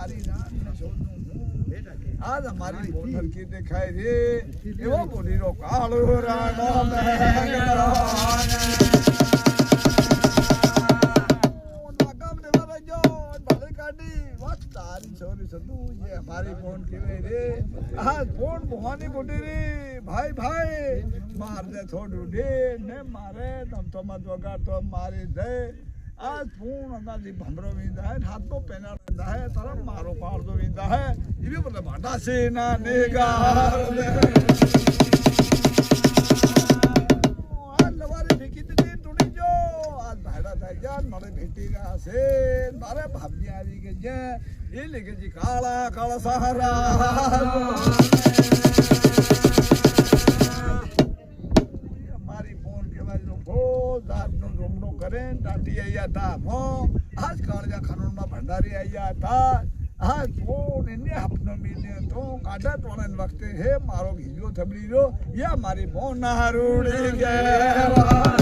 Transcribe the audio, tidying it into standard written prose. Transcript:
તારી રાત શોધું આજ અમારી બોનર કી દેખાય રે એવો બોલીરો કાળો રાણો મેઘડો નાકામ દેવા જો ભલે કાઢી વાત તારી છોરી સદુ ये हमारी फोन की रे आज फोन मोहानी बोटी रे भाई भाई मार दे थोड़ू दे ने मारे तम तो मत वगा तो मारी दे आज फोन अंदाजी भमरो विंदा है हाथ को पेना विंदा है तरफ मारो पार दो विंदा है ये भी मतलब भाटा से ना निगार दे आज लवारी फेंकी थी टूटी जो आज भाड़ा था जान मारे भेटी रहा से मारे भाभी आवी के जे ये लेके जी काला काला सहारा हमारी फोन के बाद लोगो दाद नो रोमनो करें टाटी आया था मो आज कालजा खानों में भंडारी आया था आज फोन इन्हें अपनों मिलने तो काटा तोड़न वक्त है मारो घिजो थबली रो या हमारी फोन ना रूड़ी गया